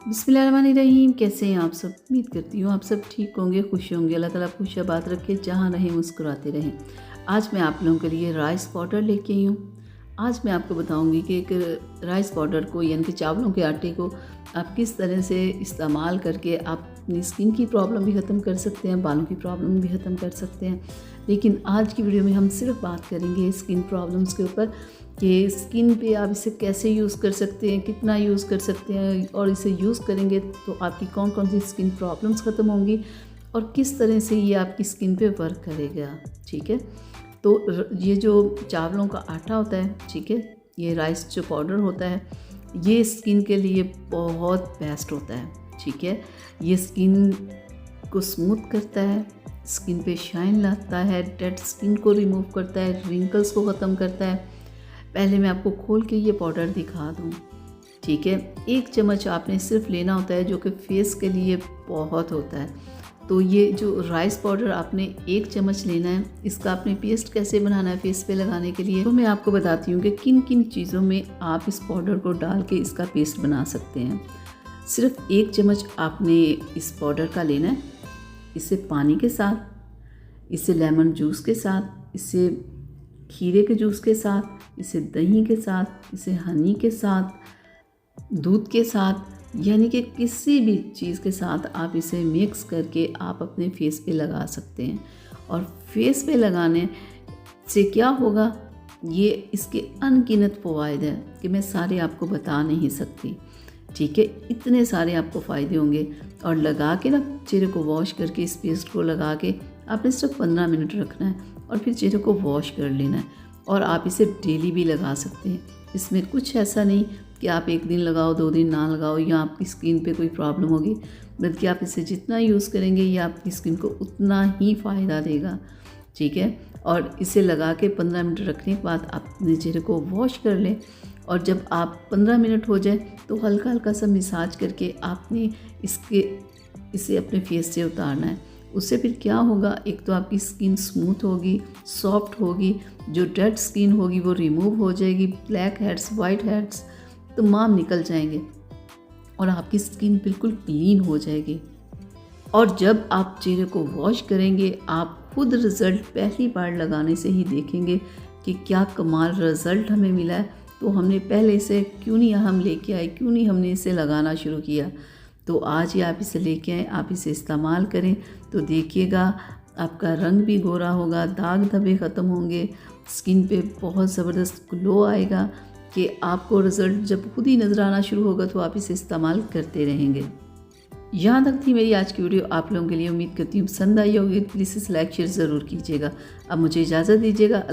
बिस्मिल्लाहिर्रहमानिर्रहीम। कैसे हैं आप सब? उम्मीद करती हूँ आप सब ठीक होंगे, खुश होंगे। अल्लाह ताला खुश आबाद रखे, जहाँ रहें मुस्कुराते रहें। आज मैं आप लोगों के लिए राइस पाउडर लेके आई हूँ। आज मैं आपको बताऊँगी कि एक राइस पाउडर को यानी कि चावलों के आटे को आप किस तरह से इस्तेमाल करके आप अपनी स्किन की प्रॉब्लम भी ख़त्म कर सकते हैं, बालों की प्रॉब्लम भी ख़त्म कर सकते हैं। लेकिन आज की वीडियो में हम सिर्फ बात करेंगे स्किन प्रॉब्लम्स के ऊपर कि स्किन पे आप इसे कैसे यूज़ कर सकते हैं, कितना यूज़ कर सकते हैं, और इसे यूज़ करेंगे तो आपकी कौन कौन सी स्किन प्रॉब्लम्स ख़त्म होंगी और किस तरह से ये आपकी स्किन पे वर्क करेगा। ठीक है, तो ये जो चावलों का आटा होता है, ठीक है, ये राइस जो पाउडर होता है, ये स्किन के लिए बहुत बेस्ट होता है। ठीक है, ये स्किन को स्मूथ करता है, स्किन पे शाइन लाता है, डेड स्किन को रिमूव करता है, रिंकल्स को ख़त्म करता है। पहले मैं आपको खोल के ये पाउडर दिखा दूँ। ठीक है, 1 चम्मच आपने सिर्फ लेना होता है, जो कि फेस के लिए बहुत होता है। तो ये जो राइस पाउडर आपने 1 चम्मच लेना है, इसका आपने पेस्ट कैसे बनाना है फेस पे लगाने के लिए, तो मैं आपको बताती हूँ कि किन किन चीज़ों में आप इस पाउडर को डाल के इसका पेस्ट बना सकते हैं। सिर्फ 1 चम्मच आपने इस पाउडर का लेना है। इसे पानी के साथ, इसे लेमन जूस के साथ, इसे खीरे के जूस के साथ, इसे दही के साथ, इसे हनी के साथ, दूध के साथ, यानी कि किसी भी चीज़ के साथ आप इसे मिक्स करके आप अपने फेस पे लगा सकते हैं। और फेस पे लगाने से क्या होगा, ये इसके अनगिनत फ़वाइद हैं कि मैं सारे आपको बता नहीं सकती। ठीक है, इतने सारे आपको फ़ायदे होंगे। और लगा के ना चेहरे को वॉश करके, इस पेस्ट को लगा के आपने सिर्फ 15 मिनट रखना है और फिर चेहरे को वॉश कर लेना है। और आप इसे डेली भी लगा सकते हैं। इसमें कुछ ऐसा नहीं कि आप 1 दिन लगाओ, 2 दिन ना लगाओ, या आपकी स्किन पे कोई प्रॉब्लम होगी, बल्कि आप इसे जितना यूज़ करेंगे ये आपकी स्किन को उतना ही फ़ायदा देगा। ठीक है, और इसे लगा के 15 मिनट रखने के बाद आप अपने चेहरे को वॉश कर लें। और जब आप 15 मिनट हो जाए तो हल्का हल्का सा मसाज करके आपने इसे अपने फेस से उतारना है। उससे फिर क्या होगा, एक तो आपकी स्किन स्मूथ होगी, सॉफ्ट होगी, जो डेड स्किन होगी वो रिमूव हो जाएगी, ब्लैक हेड्स, वाइट हेड्स तमाम निकल जाएंगे और आपकी स्किन बिल्कुल क्लीन हो जाएगी। और जब आप चेहरे को वॉश करेंगे, आप खुद रिज़ल्ट पहली बार लगाने से ही देखेंगे कि क्या कमाल रिज़ल्ट हमें मिला है। तो हमने पहले से क्यों नहीं हम लेके आए, क्यों नहीं हमने इसे लगाना शुरू किया। तो आज ही आप इसे लेके आएँ, आप इसे इस्तेमाल करें तो देखिएगा आपका रंग भी गोरा होगा, दाग धब्बे ख़त्म होंगे, स्किन पे बहुत ज़बरदस्त ग्लो आएगा कि आपको रिज़ल्ट जब खुद ही नज़र आना शुरू होगा तो आप इसे इस्तेमाल करते रहेंगे। यहाँ तक थी मेरी आज की वीडियो। आप लोगों के लिए उम्मीद करती हूँ पसंद आई होगी। प्लीज़ इसे लाइक शेयर ज़रूर कीजिएगा। अब मुझे इजाज़त दीजिएगा।